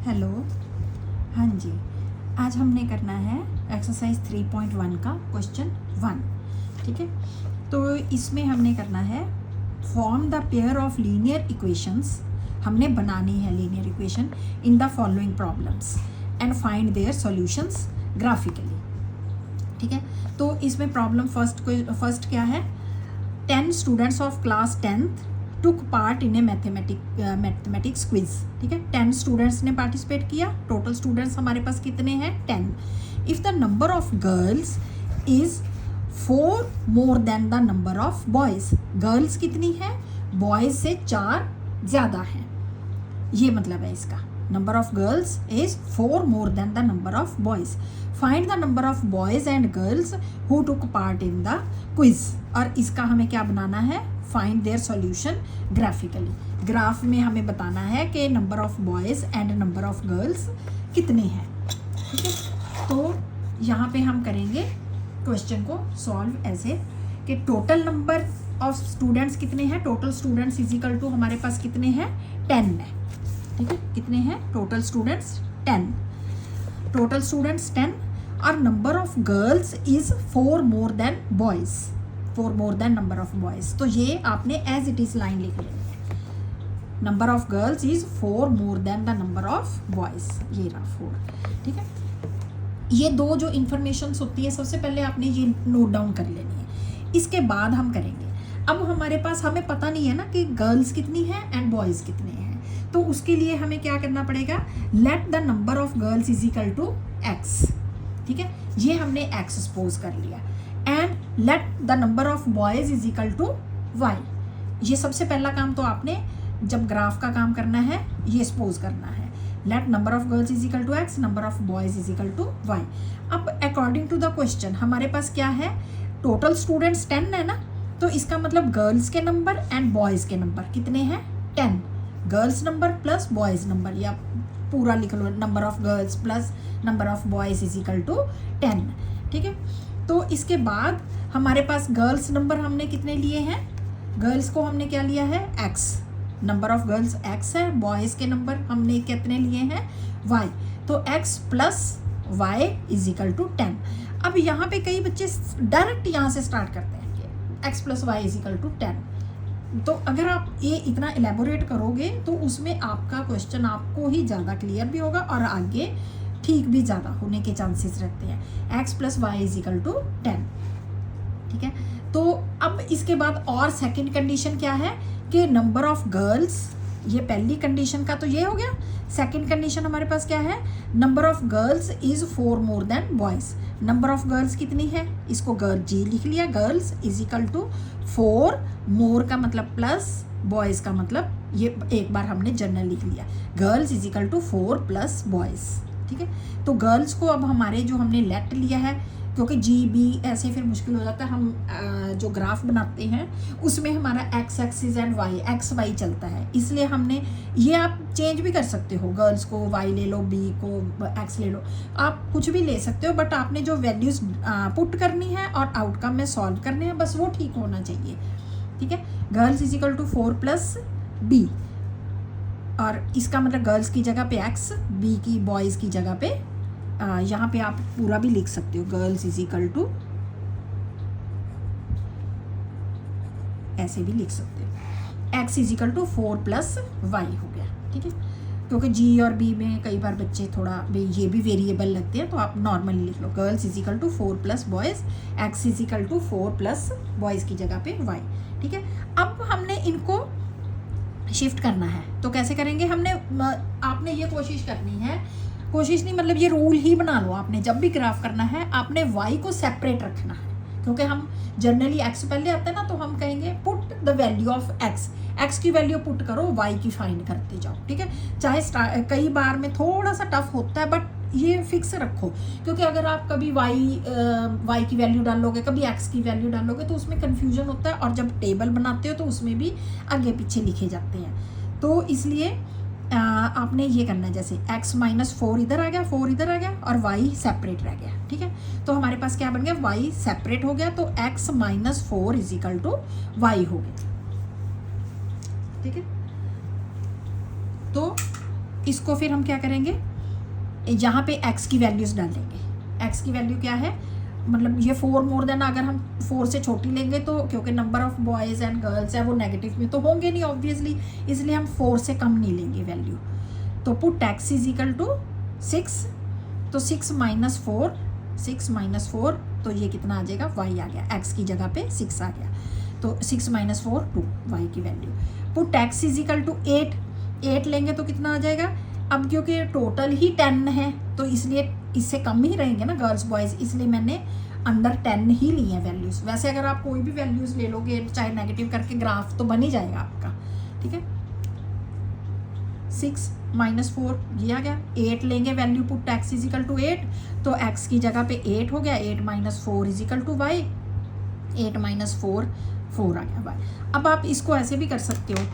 Hello. हाँ जी, आज हमने करना है एक्सरसाइज 3.1 का क्वेश्चन 1। ठीक है, तो इसमें हमने करना है form the pair of linear equations. हमने बनानी है linear equation in the following problems and find their solutions graphically. ठीक है, तो इसमें प्रॉब्लम फर्स्ट क्या है, 10 students of class 10th took part in a mathematics quiz. ठीक है, 10 स्टूडेंट्स ने पार्टिसिपेट किया। टोटल स्टूडेंट्स हमारे पास कितने हैं, 10। If the number of girls is 4 more than the number of boys, girls कितनी है, बॉयज़ से 4 ज़्यादा हैं, ये मतलब है इसका। Number of girls is 4 more than the number of boys. Find the number of boys and girls who took part in the quiz. और इसका हमें क्या बनाना है, find their solution graphically. Graph में हमें बताना है कि number of boys and number of girls कितने हैं। ठीक है, तो यहाँ पे हम करेंगे क्वेश्चन को सॉल्व ऐसे कि टोटल नंबर ऑफ स्टूडेंट्स कितने हैं, total students is equal to हमारे पास कितने हैं, 10 है। ठीक है, कितने हैं टोटल स्टूडेंट्स, 10। टोटल स्टूडेंट्स 10 और number of girls is 4 more than boys, 4 more than number of boys. तो ये आपने एज इट इज़ लाइन लिख लेनी है। Number of girls is 4 more than the number of boys, ये रहा 4। ठीक है, ये दो जो इन्फॉर्मेशंस होती है सबसे पहले आपने ये नोट डाउन कर लेनी है, इसके बाद हम करेंगे। अब हमारे पास हमें पता नहीं है ना कि गर्ल्स कितनी है एंड बॉयज़ कितने हैं, तो उसके लिए हमें क्या करना पड़ेगा, let the number of girls is equal to x. ठीक है, ये हमने एक्स सपोज कर लिया and let the number of boys is equal to y. ये सबसे पहला काम तो आपने जब ग्राफ का काम करना है ये सपोज करना है, let number of girls is equal to x, number of boys is equal to y. अब अकॉर्डिंग टू द क्वेश्चन हमारे पास क्या है, टोटल स्टूडेंट्स 10 है ना, तो इसका मतलब गर्ल्स के नंबर एंड बॉयज़ के नंबर कितने हैं, 10। Girls number plus boys number, या पूरा लिख लो, number of girls plus number of boys is equal to 10। ठीक है, तो इसके बाद हमारे पास गर्ल्स नंबर हमने कितने लिए हैं, गर्ल्स को हमने क्या लिया है, x। Number of girls x है, बॉयज़ के नंबर हमने कितने लिए हैं, y। तो x plus y is equal to 10। अब यहाँ पे कई बच्चे डायरेक्ट यहाँ से स्टार्ट करते हैं कि x plus y is equal to 10। तो अगर आप ये इतना एलेबोरेट करोगे तो उसमें आपका क्वेश्चन आपको ही ज़्यादा क्लियर भी होगा और आगे ठीक भी ज़्यादा होने के चांसेस रहते हैं। x plus y is equal to 10। ठीक है, तो अब इसके बाद और सेकंड कंडीशन क्या है कि नंबर ऑफ गर्ल्स, ये पहली कंडीशन का तो ये हो गया। सेकंड कंडीशन हमारे पास क्या है, number of girls is 4 more than boys. Number of girls कितनी है, इसको गर्ल जी लिख लिया, गर्ल्स इज इक्वल टू 4, मोर का मतलब प्लस, बॉयज़ का मतलब ये एक बार हमने जनरल लिख लिया, girls is equal to 4 plus boys. ठीक है, तो गर्ल्स को अब हमारे जो हमने लेट लिया है, क्योंकि जी बी ऐसे फिर मुश्किल हो जाता है, हम जो ग्राफ बनाते हैं उसमें हमारा x axis and y x y चलता है, इसलिए हमने ये, आप चेंज भी कर सकते हो, गर्ल्स को वाई ले लो, बी को एक्स ले लो, आप कुछ भी ले सकते हो, बट आपने जो वैल्यूज़ पुट करनी है और आउटकम में सॉल्व करने हैं बस वो ठीक होना चाहिए। ठीक है, girls is equal to 4 plus b, और इसका मतलब गर्ल्स की जगह पे एक्स, बी की बॉयज़ की जगह पे यहाँ पे आप पूरा भी लिख सकते हो, गर्ल्स इज इक्वल टू ऐसे भी लिख सकते हो, x is equal to 4 plus y हो गया। ठीक है, क्योंकि जी और बी में कई बार बच्चे थोड़ा ये भी वेरिएबल लगते हैं, तो आप नॉर्मली लिख लो, girls is equal to 4 plus boys, x is equal to 4 plus boys की जगह पे वाई। ठीक है, अब हमने इनको शिफ्ट करना है, तो कैसे करेंगे, आपने ये कोशिश करनी है, कोशिश नहीं मतलब ये रूल ही बना लो आपने, जब भी ग्राफ करना है आपने y को सेपरेट रखना है, क्योंकि हम जनरली x पहले आता है ना, तो हम कहेंगे put the value of x की वैल्यू पुट करो, y की फाइंड करते जाओ। ठीक है, चाहे कई बार में थोड़ा सा टफ होता है, बट ये फिक्स रखो, क्योंकि अगर आप कभी y की वैल्यू डालोगे, कभी x की वैल्यू डालोगे, तो उसमें कन्फ्यूजन होता है, और जब टेबल बनाते हो तो उसमें भी आगे पीछे लिखे जाते हैं, तो इसलिए आपने ये करना है, जैसे x माइनस 4 इधर आ गया, 4 इधर आ गया, और y सेपरेट रह गया। ठीक है, तो हमारे पास क्या बन गया, y सेपरेट हो गया, तो x minus 4 is equal to y हो गया। ठीक है, तो इसको फिर हम क्या करेंगे, यहाँ पे x की वैल्यूज़ डालेंगे। x की वैल्यू क्या है, मतलब ये 4 मोर देन, अगर हम 4 से छोटी लेंगे तो क्योंकि number of boys and girls है वो नेगेटिव में तो होंगे नहीं ऑब्वियसली, इसलिए हम 4 से कम नहीं लेंगे वैल्यू। तो put x is equal to 6, तो 6 माइनस 4 तो ये कितना आ जाएगा, y आ गया, x की जगह पे 6 आ गया, तो 6 माइनस 4 2 y की value. Put x is equal to 8 लेंगे तो कितना आ जाएगा। अब क्योंकि टोटल ही 10 है तो इसलिए इससे कम ही रहेंगे ना गर्ल्स बॉयज़, इसलिए मैंने अंडर 10 ही ली है वैल्यूज़। वैसे अगर आप कोई भी वैल्यूज़ ले लोगे चाहे नेगेटिव करके ग्राफ तो बन ही जाएगा आपका, ठीक है। 6 माइनस 4 ये आ गया, 8 लेंगे value, put x is equal to 8, तो x की जगह पे 8 हो गया, 8 minus 4 is equal to y, 8 minus 4 4 आ गया y। अब आप इसको ऐसे भी कर सकते हो,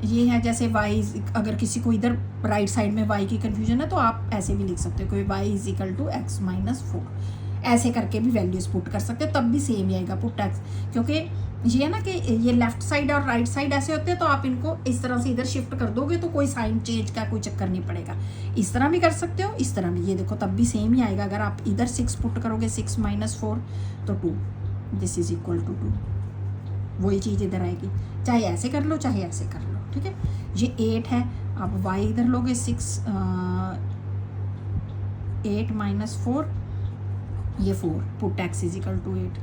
ये है जैसे y, अगर किसी को इधर राइट साइड में y की कन्फ्यूजन है तो आप ऐसे भी लिख सकते हो, कोई y is equal to x minus 4, ऐसे करके भी वैल्यूज़ पुट कर सकते हो, तब भी सेम ही आएगा पुट x। क्योंकि ये है ना कि ये लेफ्ट साइड और राइट साइड ऐसे होते हैं, तो आप इनको इस तरह से इधर शिफ्ट कर दोगे तो कोई साइन चेंज का कोई चक्कर नहीं पड़ेगा। इस तरह भी कर सकते हो, इस तरह भी, ये देखो तब भी सेम ही आएगा। अगर आप इधर 6 पुट करोगे, 6 माइनस 4 तो 2, दिस इज इक्वल टू 2, वही चीज़ इधर आएगी, चाहे ऐसे कर लो चाहे ऐसे कर लो, ठीक है। ये 8 है, आप y इधर लोगे 8 माइनस 4 ये 4, put x is equal to 8,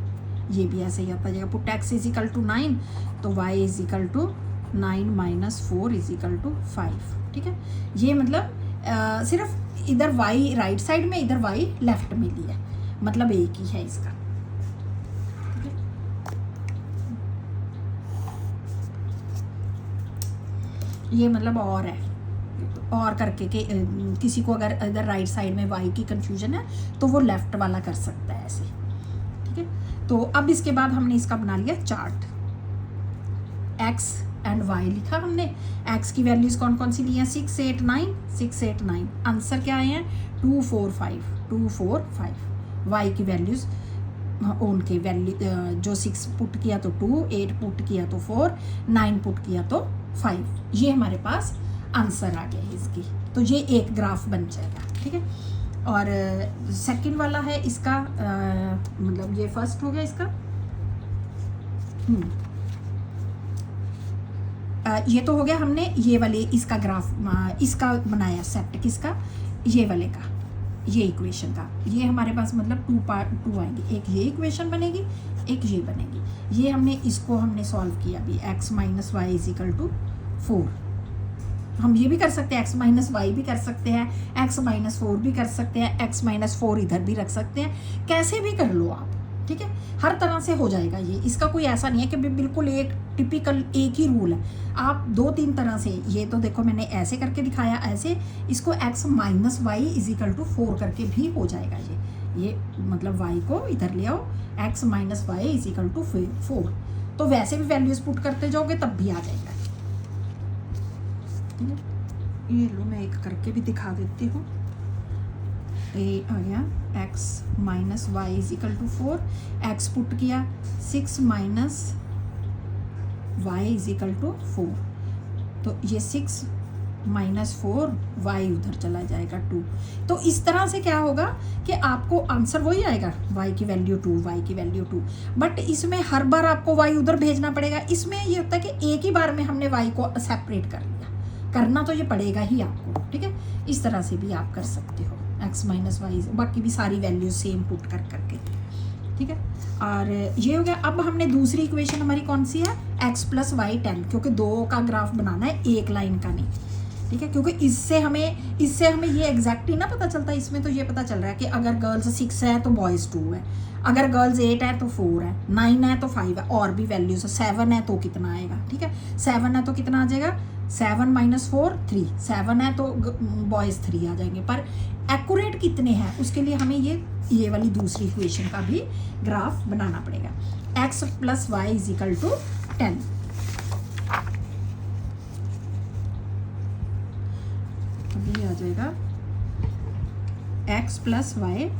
ये भी ऐसे ही आता जाएगा। Put x is equal to 9 तो y is equal to 9 minus 4 is equal to 5, ठीक है। ये मतलब सिर्फ इधर y राइट साइड में, इधर y लेफ्ट में लिया, मतलब एक ही है इसका। ये मतलब और है, और करके कि किसी को अगर इधर राइट साइड में y की कंफ्यूजन है तो वो लेफ्ट वाला कर सकता है ऐसे, ठीक है। तो अब इसके बाद हमने इसका बना लिया चार्ट, x एंड y लिखा हमने। x की वैल्यूज़ कौन कौन सी ली हैं, 6 8 9, आंसर क्या आए हैं 2 4 5। y की वैल्यूज़ उनके वैल्यू जो 6 पुट किया तो 2, 8 पुट किया तो 4, 9 पुट किया तो 5, ये हमारे पास आंसर आ गया है इसकी। तो ये एक ग्राफ बन जाएगा, ठीक है। और सेकंड वाला है इसका, मतलब ये फर्स्ट हो गया इसका। ये तो हो गया, हमने ये वाले इसका ग्राफ इसका बनाया सेट, किसका, ये वाले का, ये इक्वेशन का। ये हमारे पास मतलब 2 आएंगे, एक ये इक्वेशन बनेगी, एक ये बनेगी। ये हमने इसको हमने सॉल्व किया अभी, x minus y is equal to 4। हम ये भी कर सकते हैं, x माइनस वाई भी कर सकते हैं, x माइनस 4 भी कर सकते हैं, x माइनस 4 इधर भी रख सकते हैं, कैसे भी कर लो आप, ठीक है। हर तरह से हो जाएगा ये, इसका कोई ऐसा नहीं है कि बिल्कुल एक टिपिकल एक ही रूल है। आप 2-3 तरह से, ये तो देखो मैंने ऐसे करके दिखाया, ऐसे इसको x minus y is equal to 4 करके भी हो जाएगा। ये मतलब y को इधर ले आओ, x minus y is equal to 4, तो वैसे भी वैल्यूज पुट करते जाओगे तब भी आ जाएगा। ये लो मैं एक करके भी दिखा देती हूँ। ये आ गया x minus y is equal to 4, x put किया 6 minus y is equal to 4, तो ये 6 माइनस 4 वाई उधर चला जाएगा 2। तो इस तरह से क्या होगा कि आपको आंसर वही आएगा, y की वैल्यू 2, y की वैल्यू 2, बट इसमें हर बार आपको y उधर भेजना पड़ेगा। इसमें ये होता है कि एक ही बार में हमने y को सेपरेट कर लिया, करना तो ये पड़ेगा ही आपको, ठीक है। इस तरह से भी आप कर सकते हो, x माइनस वाई, बाकी भी सारी वैल्यूज सेम पुट कर करके, ठीक है। और ये हो गया। अब हमने दूसरी इक्वेशन हमारी कौन सी है, x प्लस वाई 10, क्योंकि 2 का ग्राफ बनाना है, एक लाइन का नहीं, ठीक है। क्योंकि इससे हमें ये एग्जैक्टली ना पता चलता, इसमें तो ये पता चल रहा है कि अगर गर्ल्स 6 है तो बॉयज़ 2 है, अगर गर्ल्स 8 है तो 4 है, 9 है तो 5 है, और भी वैल्यूज, 7 है तो कितना आएगा, ठीक है। 7 है तो कितना आ जाएगा, 7 माइनस 4 3, 7 है तो बॉयज़ 3 आ जाएंगे। पर एक्यूरेट कितने हैं उसके लिए हमें ये वाली दूसरी इक्वेशन का भी ग्राफ बनाना पड़ेगा। x plus y is equal to 10, अभी आ जाएगा x plus y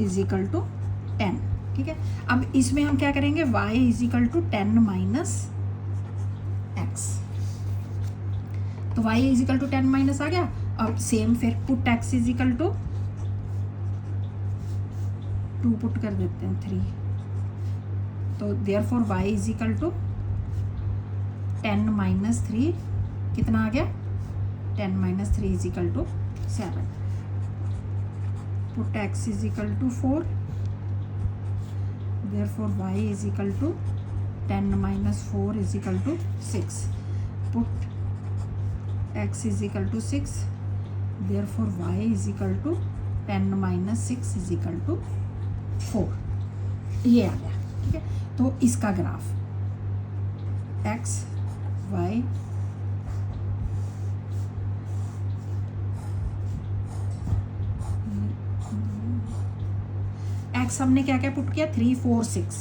is equal to 10, ठीक है। अब इसमें हम क्या करेंगे, y is equal to 10 minus x, तो y is equal to 10 minus आ गया। अब सेम फिर put x is equal to 2 put कर देते हैं 3, तो therefore y is equal to 10 minus 3 कितना आ गया, 10 minus 3 is equal to 7। Put x is equal to 4, therefore y is equal to 10 minus 4 is equal to 6. Put x is equal to 6, therefore y is equal to 10 minus 6 is equal to 4। ये आ गया, ठीक है। तो इसका graph x y x हमने क्या क्या पुट किया, 3 4 6,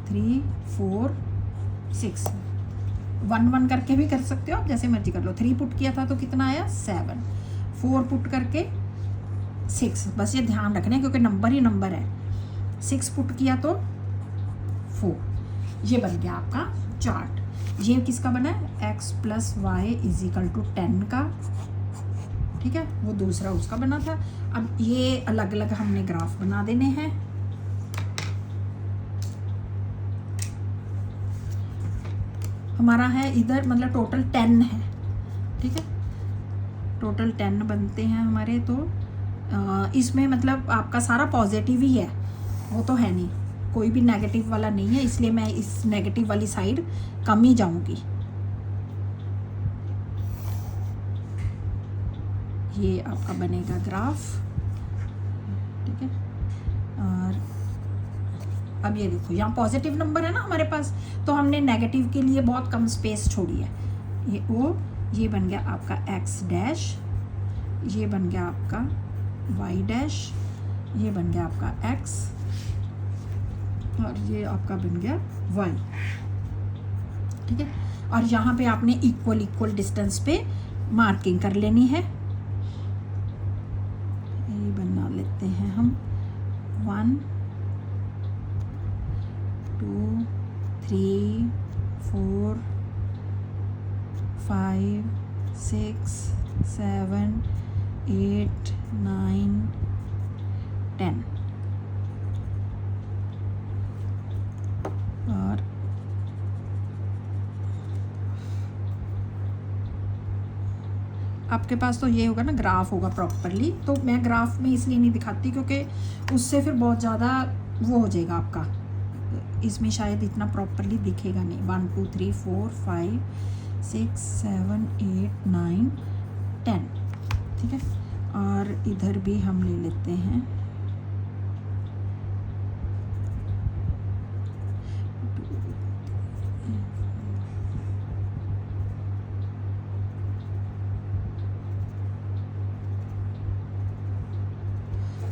3 4 6, 1 1 करके भी कर सकते हो आप, jैसे मर्जी कर लो। 3 पुट किया था तो कितना आया 7, 4 पुट करके 6, बस ये ध्यान रखना है क्योंकि नंबर ही नंबर है। 6 पुट किया तो 4, ये बन गया आपका चार्ट। ये किसका बना है, x plus y is equal to 10 का, ठीक है, वो दूसरा उसका बना था। अब ये अलग अलग हमने ग्राफ बना देने हैं। हमारा है इधर मतलब टोटल 10 है, ठीक है, टोटल 10 बनते हैं हमारे। तो इसमें मतलब आपका सारा पॉजिटिव ही है, वो तो है नहीं, कोई भी नेगेटिव वाला नहीं है, इसलिए मैं इस नेगेटिव वाली साइड कम ही जाऊंगी। ये आपका बनेगा ग्राफ, ठीक है। और अब ये देखो यहाँ पॉजिटिव नंबर है ना हमारे पास, तो हमने नेगेटिव के लिए बहुत कम स्पेस छोड़ी है। ये ओ, ये बन गया आपका x डैश, ये बन गया आपका y डैश, ये बन गया आपका x, और ये आपका बन गया y, ठीक है। और यहाँ पे आपने इक्वल इक्वल डिस्टेंस पे मार्किंग कर लेनी है। ये बना लेते हैं हम 1 2 3 4 5 6 7 8 9 10। और आपके पास तो ये होगा ना, ग्राफ होगा प्रॉपरली, तो मैं ग्राफ में इसलिए नहीं दिखाती क्योंकि उससे फिर बहुत ज़्यादा वो हो जाएगा आपका, इसमें शायद इतना प्रॉपरली दिखेगा नहीं। 1 2 3 4 5 6 7 8 9 10, ठीक है। और इधर भी हम ले लेते हैं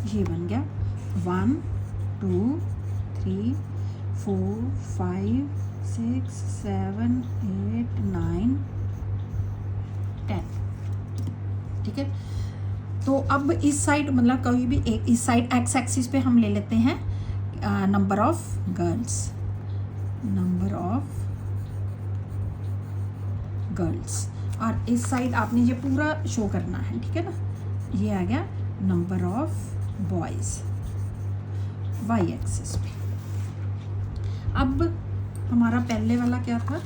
ये बन गया 1 2 3 4 5 6 7 8 9 10, ठीक है। तो अब इस साइड मतलब कभी भी एक इस साइड एक्स एक्सिस पे हम ले लेते हैं number of girls, number of girls, और इस साइड आपने ये पूरा शो करना है, ठीक है ना। ये आ गया number of boys y axis पे। अब हमारा पहले वाला क्या था,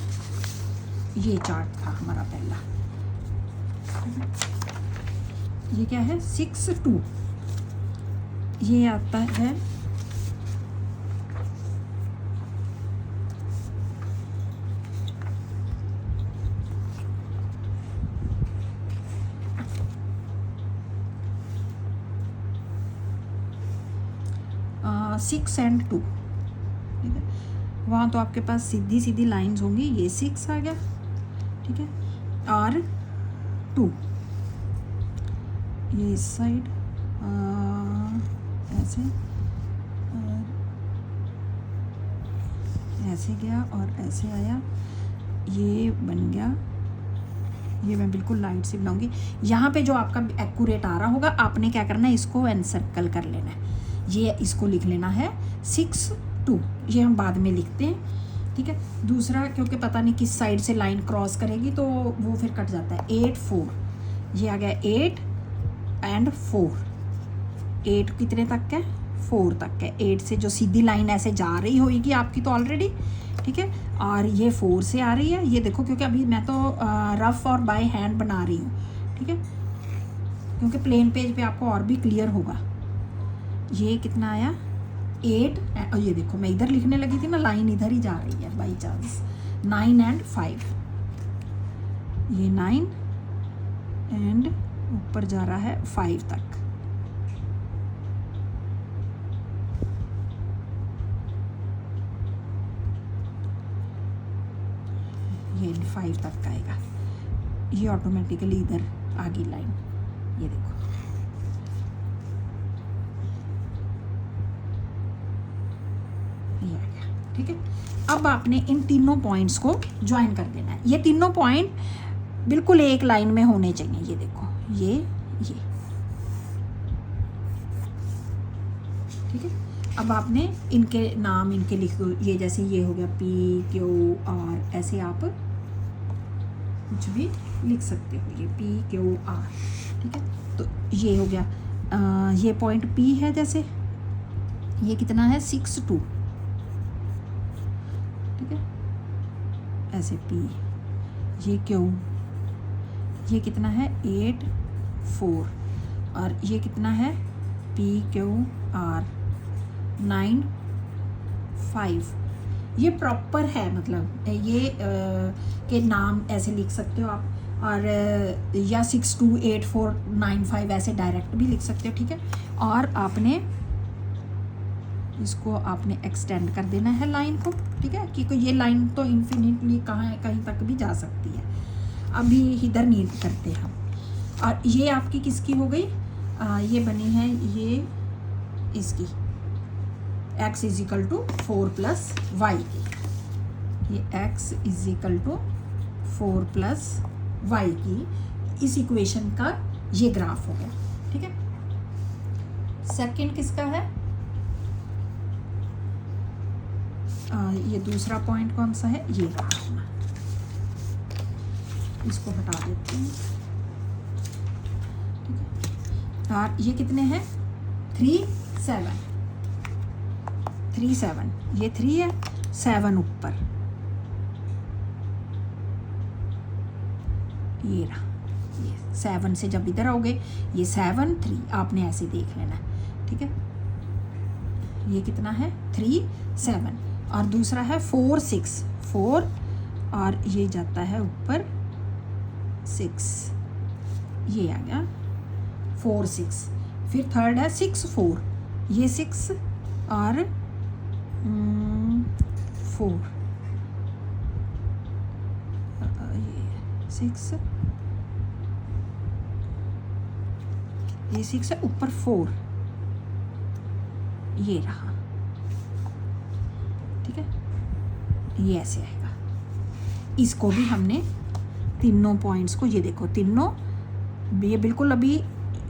ये चार्ट था हमारा पहला, ये क्या है 6 2, ये आता है 6 and 2, ठीक है। वहाँ तो आपके पास सीधी सीधी लाइंस होंगी, ये 6 आ गया, ठीक है, और 2 ये इस साइड ऐसे ऐसे गया और ऐसे आया, ये बन गया। ये मैं बिल्कुल लाइट से बनाऊंगी। यहाँ पे जो आपका एक्यूरेट आ रहा होगा आपने क्या करना है, इसको एनसर्कल कर लेना है, ये इसको लिख लेना है 6 2, ये हम बाद में लिखते हैं। ठीक है। दूसरा क्योंकि पता नहीं किस साइड से लाइन क्रॉस करेगी तो वो फिर कट जाता है। 8 4, ये आ गया 8 एंड 4। 8 कितने तक है? 4 तक है। 8 से जो सीधी लाइन ऐसे जा रही होगी आपकी तो ऑलरेडी, ठीक है। और ये 4 से आ रही है, ये देखो क्योंकि अभी मैं तो रफ और बाय हैंड बना रही हूँ, ठीक है, क्योंकि प्लेन पेज पे आपको और भी क्लियर होगा। ये कितना आया? 8, और ये देखो मैं इधर लिखने लगी थी ना, लाइन इधर ही जा रही है बाई चांस। 9 एंड 5, ये 9 एंड ऊपर जा रहा है 5 तक। ये 5 तक का आएगा, ये ऑटोमेटिकली इधर आ गई लाइन, ये देखो। ये आ गया, ठीक है। अब आपने इन तीनों पॉइंट्स को ज्वाइन कर देना है। ये तीनों पॉइंट बिल्कुल एक लाइन में होने चाहिए। ये देखो, ये ठीक है। अब आपने इनके नाम इनके लिख दो। ये जैसे ये हो गया PQR, ऐसे आप कुछ भी लिख सकते हो, ये PQR, ठीक है। तो ये हो गया, ये पॉइंट P है, जैसे ये कितना है 6 2, ठीक है, ऐसे P। ये Q, ये कितना है 8 4, और ये कितना है PQR 9 5। ये प्रॉपर है, मतलब ये के नाम ऐसे लिख सकते हो आप, और या 6 2 8 4 9 5 ऐसे डायरेक्ट भी लिख सकते हो, ठीक है। और आपने इसको आपने एक्सटेंड कर देना है लाइन को, ठीक है, क्योंकि ये लाइन तो इन्फिनिटली कहीं तक भी जा सकती है। अभी इधर नहीं करते हम। और ये आपकी किसकी हो गई? ये बनी है ये इसकी x is equal to 4 plus y की। ये x is equal to 4 plus y की इस इक्वेशन का ये ग्राफ हो गया, ठीक है। सेकंड किसका है? ये दूसरा पॉइंट कौन सा है? ये रहा, इसको हटा देते हैं, ठीक है। और ये कितने हैं? 3 7, 3 7, ये 3 है, 7 ऊपर, ये रहा। ये 7 से जब इधर आओगे, ये 7 3 आपने ऐसे देख लेना, ठीक है। ये कितना है? 3 7, और दूसरा है 4 6 4, और ये जाता है ऊपर 6, ये आ गया 4 6। फिर थर्ड है 6 4, ये 6 और 4, ये 6, ये 6 है, ऊपर 4, ये रहा, ठीक है। ये ऐसे आएगा। इसको भी हमने तीनों पॉइंट्स को, ये देखो तीनों, ये बिल्कुल अभी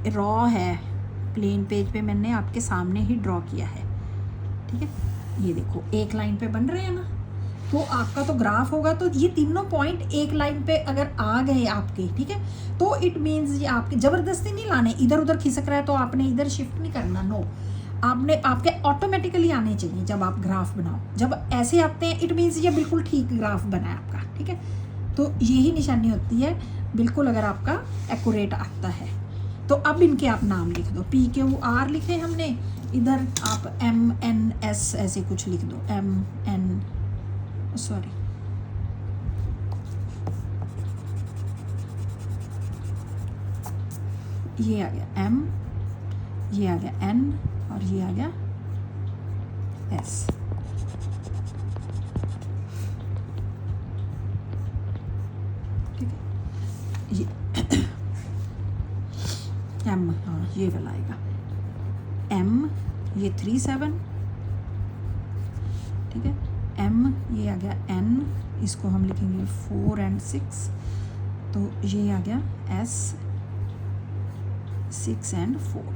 रॉ है, प्लेन पेज पे मैंने आपके सामने ही ड्रॉ किया है, ठीक है। ये देखो एक लाइन पे बन रहे हैं ना, तो आपका तो ग्राफ होगा, तो ये तीनों पॉइंट एक लाइन पे अगर आ गए आपके, ठीक है, तो इट मीन्स ये आपके ज़बरदस्ती नहीं लाने, इधर उधर खिसक रहा है तो आपने इधर शिफ्ट नहीं करना, नो, आपने आपके ऑटोमेटिकली आने चाहिए जब आप ग्राफ बनाओ। जब ऐसे आते हैं इट मीन्स ये बिल्कुल ठीक ग्राफ बना है आपका, ठीक है। तो यही निशानी होती है बिल्कुल अगर आपका एक्यूरेट आता है। तो अब इनके आप नाम लिख दो। PQR लिखे हमने, इधर आप MNS ऐसे कुछ लिख दो, सॉरी ये आ गया M, ये आ गया N, और ये आ गया S, ठीक है। ये M, हाँ ये वाला आएगा M, ये 3 7, ठीक है। M, ये आ गया N, इसको हम लिखेंगे 4 and 6, तो ये आ गया S 6 and 4।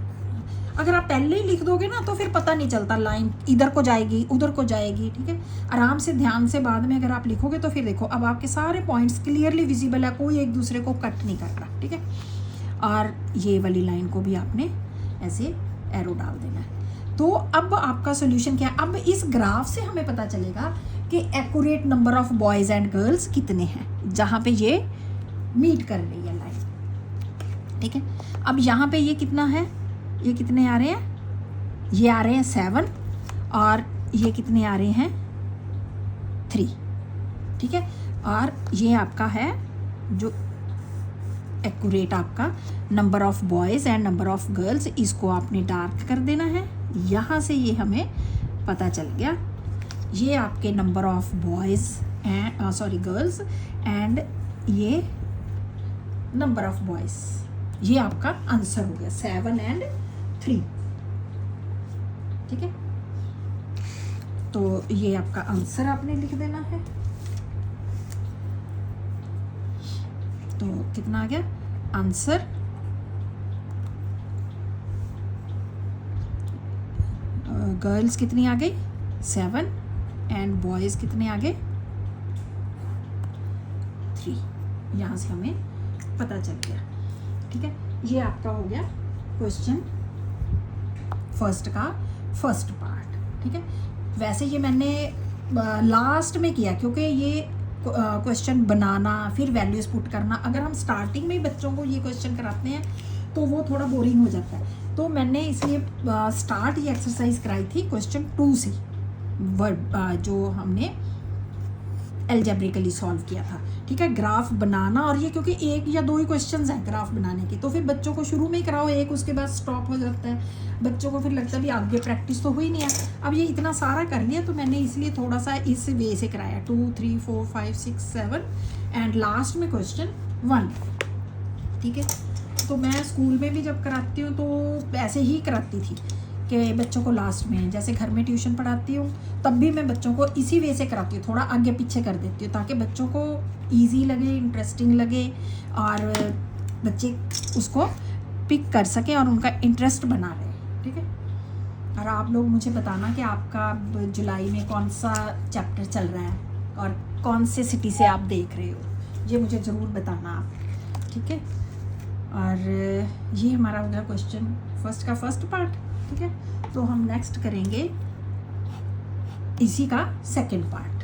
अगर आप पहले ही लिख दोगे ना तो फिर पता नहीं चलता, लाइन इधर को जाएगी उधर को जाएगी, ठीक है। आराम से ध्यान से बाद में अगर आप लिखोगे तो फिर देखो अब आपके सारे पॉइंट्स क्लियरली विजिबल है, कोई एक दूसरे को कट नहीं कर रहा, ठीक है। और ये वाली लाइन को भी आपने ऐसे एरो डाल देना है। तो अब आपका सोल्यूशन क्या है, अब इस ग्राफ से हमें पता चलेगा कि accurate number of boys and girls कितने हैं जहाँ पे ये मीट कर रही है लाइन, ठीक है। अब यहाँ पे ये कितना है, ये कितने आ रहे हैं, ये आ रहे हैं 7 और ये कितने आ रहे हैं 3, ठीक है। और ये आपका है जो एक्यूरेट आपका number of boys and number of girls, इसको आपने डार्क कर देना है। यहाँ से ये हमें पता चल गया, ये आपके number of boys and girls and ये नंबर ऑफ बॉयज़, ये आपका आंसर हो गया 7 and 3, ठीक है। तो ये आपका आंसर आपने लिख देना है। तो कितना आ गया आंसर, गर्ल्स कितनी आ गई 7 एंड बॉयज़ कितने आ गए 3, यहाँ से हमें पता चल गया, ठीक है। ये आपका हो गया क्वेश्चन फर्स्ट का फर्स्ट पार्ट, ठीक है। वैसे ये मैंने लास्ट में किया क्योंकि ये क्वेश्चन बनाना फिर वैल्यूज पुट करना, अगर हम स्टार्टिंग में ही बच्चों को ये क्वेश्चन कराते हैं तो वो थोड़ा बोरिंग हो जाता है। तो मैंने इसलिए स्टार्ट ये एक्सरसाइज कराई थी क्वेश्चन 2 से, वर्ड जो हमने एल्जेब्रिकली सॉल्व किया था, ठीक है। ग्राफ बनाना, और ये क्योंकि 1 या 2 ही क्वेश्चंस हैं ग्राफ बनाने के, तो फिर बच्चों को शुरू में ही कराओ एक, उसके बाद स्टॉप हो जाता है, बच्चों को फिर लगता है भी आगे प्रैक्टिस तो हुई नहीं है। अब ये इतना सारा कर लिया तो मैंने इसलिए थोड़ा सा इस वे से कराया 2, 3, 4, 5, 6, 7 एंड लास्ट में क्वेश्चन 1, ठीक है। तो मैं स्कूल में भी जब कराती हूँ तो ऐसे ही कराती थी कि बच्चों को लास्ट में, जैसे घर में ट्यूशन पढ़ाती हूँ तब भी मैं बच्चों को इसी वे से कराती हूँ, थोड़ा आगे पीछे कर देती हूँ ताकि बच्चों को इजी लगे, इंटरेस्टिंग लगे और बच्चे उसको पिक कर सकें और उनका इंटरेस्ट बना रहे, ठीक है। और आप लोग मुझे बताना कि आपका जुलाई में कौन सा चैप्टर चल रहा है और कौन से सिटी से आप देख रहे हो, ये मुझे ज़रूर बताना आप, ठीक है। और ये हमारा हो गया क्वेश्चन फर्स्ट का फर्स्ट पार्ट, ठीक है। तो हम नेक्स्ट करेंगे इसी का सेकंड पार्ट।